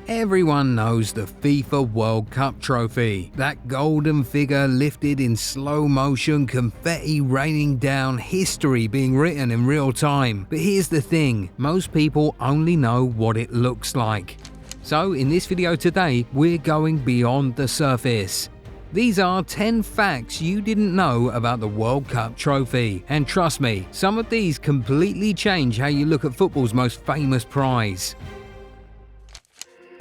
Everyone knows the FIFA World Cup trophy. That golden figure lifted in slow motion, confetti raining down, history being written in real time. But here's the thing, most people only know what it looks like. So in this video today, we're going beyond the surface. These are 10 facts you didn't know about the World Cup trophy. And trust me, some of these completely change how you look at football's most famous prize.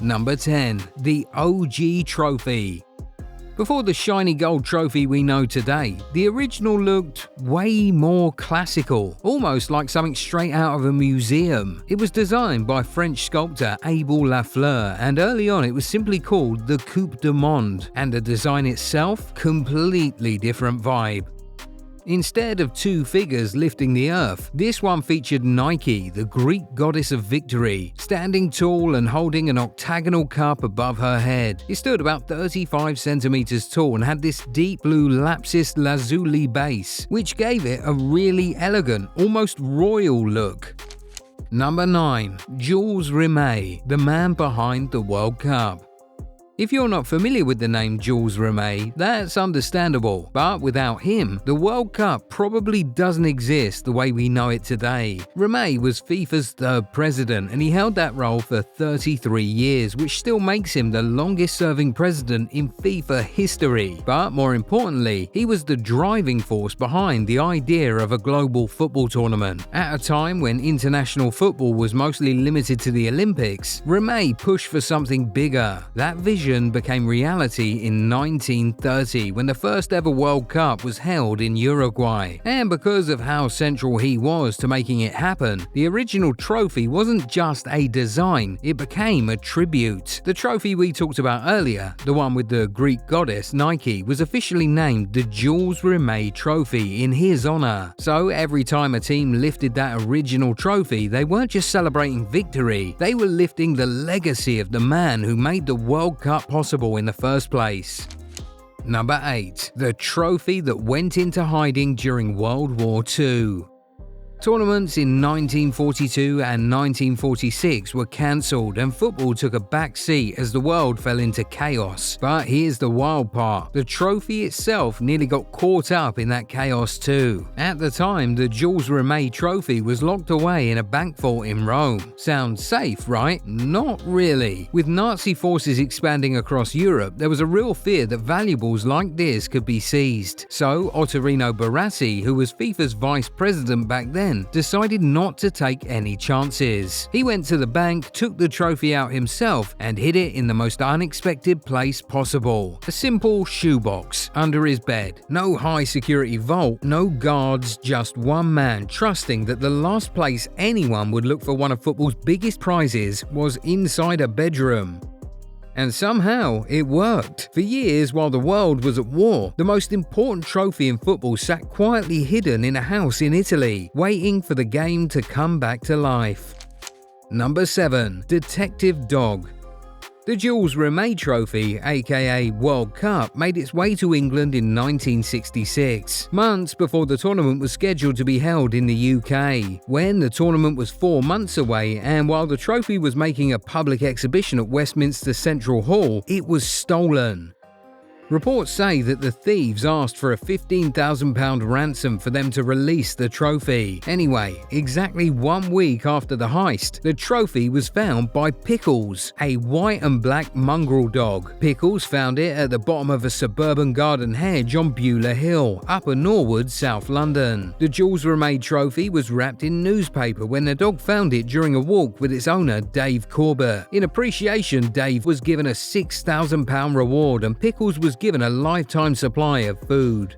Number 10. The OG Trophy. Before the shiny gold trophy we know today, the original looked way more classical, almost like something straight out of a museum. It was designed by French sculptor Abel Lafleur, and early on it was simply called the Coupe du Monde, and the design itself, completely different vibe. Instead of two figures lifting the earth, this one featured Nike, the Greek goddess of victory, standing tall and holding an octagonal cup above her head. It stood about 35 centimeters tall and had this deep blue lapis lazuli base, which gave it a really elegant, almost royal look. Number 9. Jules Rimet, the man behind the World Cup. If you're not familiar with the name Jules Rimet, that's understandable, but without him, the World Cup probably doesn't exist the way we know it today. Rimet was FIFA's third president, and he held that role for 33 years, which still makes him the longest-serving president in FIFA history. But more importantly, he was the driving force behind the idea of a global football tournament. At a time when international football was mostly limited to the Olympics, Rimet pushed for something bigger. That vision became reality in 1930 when the first ever World Cup was held in Uruguay. And because of how central he was to making it happen, the original trophy wasn't just a design, it became a tribute. The trophy we talked about earlier, the one with the Greek goddess Nike, was officially named the Jules Rimet Trophy in his honor. So every time a team lifted that original trophy, they weren't just celebrating victory, they were lifting the legacy of the man who made the World Cup possible in the first place. Number 8. The trophy that went into hiding during World War II. Tournaments in 1942 and 1946 were cancelled and football took a back seat as the world fell into chaos. But here's the wild part, the trophy itself nearly got caught up in that chaos too. At the time, the Jules Rimet trophy was locked away in a bank vault in Rome. Sounds safe, right? Not really. With Nazi forces expanding across Europe, there was a real fear that valuables like this could be seized. So Ottorino Barassi, who was FIFA's vice president back then, decided not to take any chances. He went to the bank, took the trophy out himself, and hid it in the most unexpected place possible. A simple shoebox under his bed. No high security vault, no guards, just one man trusting that the last place anyone would look for one of football's biggest prizes was inside a bedroom. And somehow, it worked. For years, while the world was at war, the most important trophy in football sat quietly hidden in a house in Italy, waiting for the game to come back to life. Number 7. Detective Dog. The Jules Rimet Trophy, aka World Cup, made its way to England in 1966, months before the tournament was scheduled to be held in the UK. When the tournament was 4 months away, and while the trophy was making a public exhibition at Westminster Central Hall, it was stolen. Reports say that the thieves asked for a £15,000 ransom for them to release the trophy. Anyway, exactly 1 week after the heist, the trophy was found by Pickles, a white and black mongrel dog. Pickles found it at the bottom of a suburban garden hedge on Beulah Hill, Upper Norwood, South London. The Jules Rimet trophy was wrapped in newspaper when the dog found it during a walk with its owner, Dave Corbett. In appreciation, Dave was given a £6,000 reward and Pickles was given a lifetime supply of food.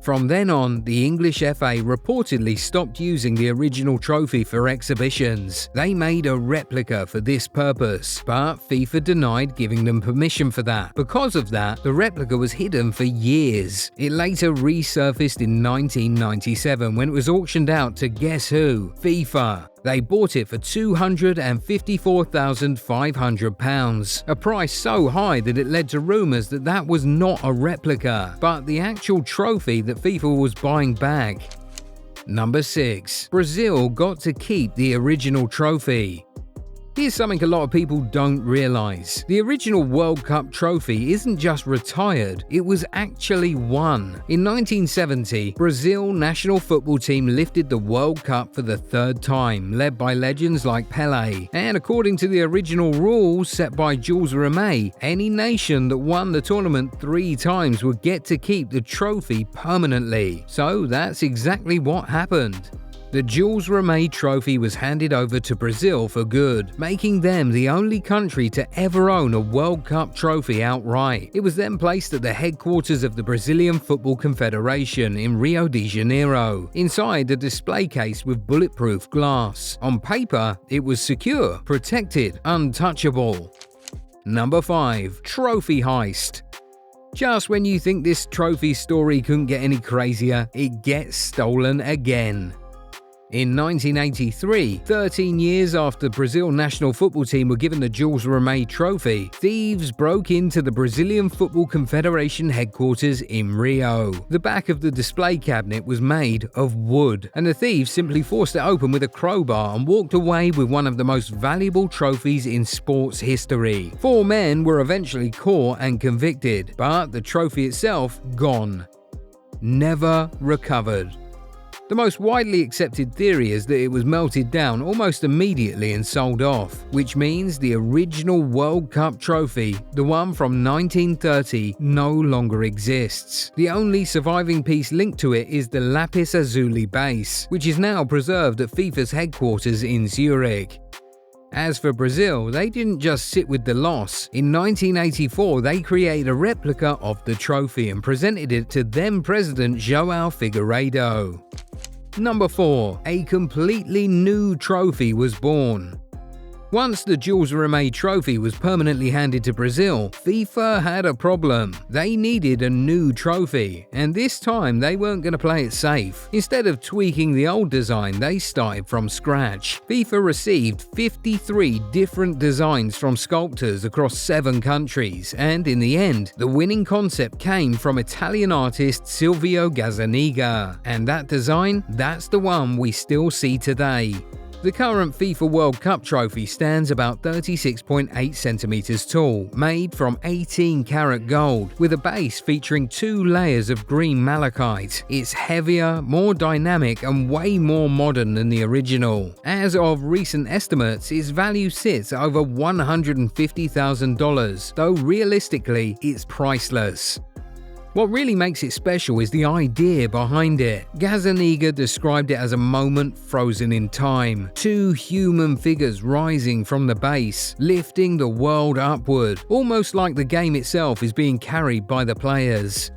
From then on, the English FA reportedly stopped using the original trophy for exhibitions. They made a replica for this purpose, but FIFA denied giving them permission for that. Because of that, the replica was hidden for years. It later resurfaced in 1997 when it was auctioned out to guess who? FIFA. They bought it for £254,500, a price so high that it led to rumours that that was not a replica, but the actual trophy that FIFA was buying back. Number 6. Brazil got to keep the original trophy. Here's something a lot of people don't realize. The original World Cup trophy isn't just retired, it was actually won. In 1970, Brazil national football team lifted the World Cup for the third time, led by legends like Pelé. And according to the original rules set by Jules Rimet, any nation that won the tournament 3 times would get to keep the trophy permanently. So that's exactly what happened. The Jules Rimet trophy was handed over to Brazil for good, making them the only country to ever own a World Cup trophy outright. It was then placed at the headquarters of the Brazilian Football Confederation in Rio de Janeiro, inside a display case with bulletproof glass. On paper, it was secure, protected, untouchable. Number 5. Trophy Heist. Just when you think this trophy story couldn't get any crazier, it gets stolen again. In 1983, 13 years after the Brazil national football team were given the Jules Rimet trophy, thieves broke into the Brazilian Football Confederation headquarters in Rio. The back of the display cabinet was made of wood, and the thieves simply forced it open with a crowbar and walked away with one of the most valuable trophies in sports history. 4 men were eventually caught and convicted, but the trophy itself gone. Never recovered. The most widely accepted theory is that it was melted down almost immediately and sold off, which means the original World Cup trophy, the one from 1930, no longer exists. The only surviving piece linked to it is the lapis lazuli base, which is now preserved at FIFA's headquarters in Zurich. As for Brazil, they didn't just sit with the loss. In 1984, they created a replica of the trophy and presented it to then President João Figueiredo. Number 4. A completely new trophy was born. Once the Jules Rimet trophy was permanently handed to Brazil, FIFA had a problem. They needed a new trophy, and this time they weren't going to play it safe. Instead of tweaking the old design, they started from scratch. FIFA received 53 different designs from sculptors across 7 countries, and in the end, the winning concept came from Italian artist Silvio Gazzaniga. And that design, that's the one we still see today. The current FIFA World Cup trophy stands about 36.8 centimeters tall, made from 18-karat gold, with a base featuring 2 layers of green malachite. It's heavier, more dynamic, and way more modern than the original. As of recent estimates, its value sits at over $150,000, though realistically, it's priceless. What really makes it special is the idea behind it. Gazzaniga described it as a moment frozen in time. 2 human figures rising from the base, lifting the world upward, almost like the game itself is being carried by the players.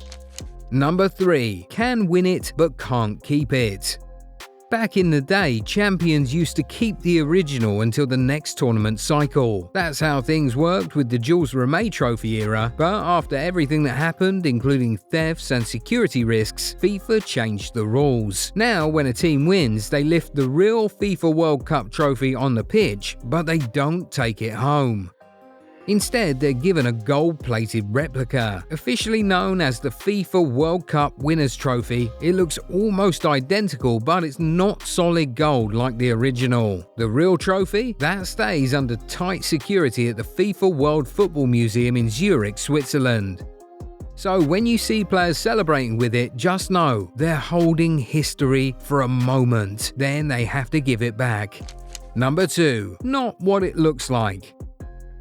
Number 3. Can win it but can't keep it. Back in the day, champions used to keep the original until the next tournament cycle. That's how things worked with the Jules Rimet trophy era, but after everything that happened, including thefts and security risks, FIFA changed the rules. Now, when a team wins, they lift the real FIFA World Cup trophy on the pitch, but they don't take it home. Instead, they're given a gold-plated replica, officially known as the FIFA World Cup Winners' Trophy. It looks almost identical, but it's not solid gold like the original. The real trophy? That stays under tight security at the FIFA World Football Museum in Zurich, Switzerland. So when you see players celebrating with it, just know they're holding history for a moment. Then they have to give it back. Number 2. Not what it looks like.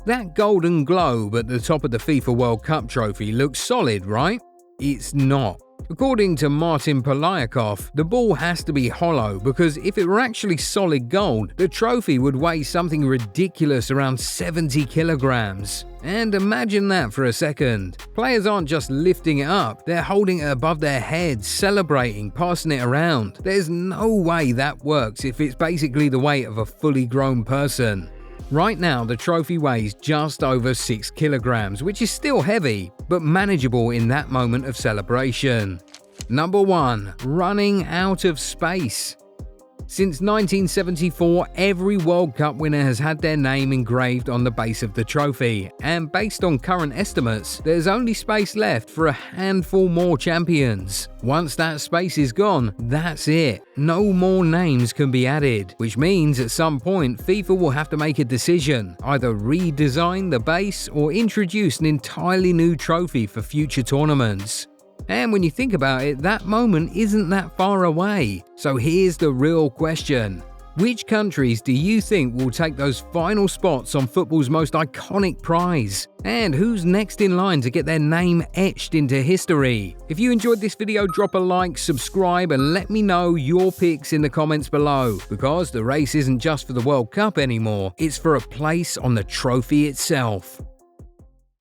That golden globe at the top of the FIFA World Cup trophy looks solid, right? It's not. According to Martin Polyakov, the ball has to be hollow because if it were actually solid gold, the trophy would weigh something ridiculous around 70 kilograms. And imagine that for a second. Players aren't just lifting it up, they're holding it above their heads, celebrating, passing it around. There's no way that works if it's basically the weight of a fully grown person. Right now, the trophy weighs just over 6 kilograms, which is still heavy, but manageable in that moment of celebration. Number 1. Running out of space. Since 1974, every World Cup winner has had their name engraved on the base of the trophy, and based on current estimates, there's only space left for a handful more champions. Once that space is gone, that's it. No more names can be added, which means at some point FIFA will have to make a decision, either redesign the base or introduce an entirely new trophy for future tournaments. And when you think about it, that moment isn't that far away. So here's the real question. Which countries do you think will take those final spots on football's most iconic prize? And who's next in line to get their name etched into history? If you enjoyed this video, drop a like, subscribe, and let me know your picks in the comments below. Because the race isn't just for the World Cup anymore, it's for a place on the trophy itself.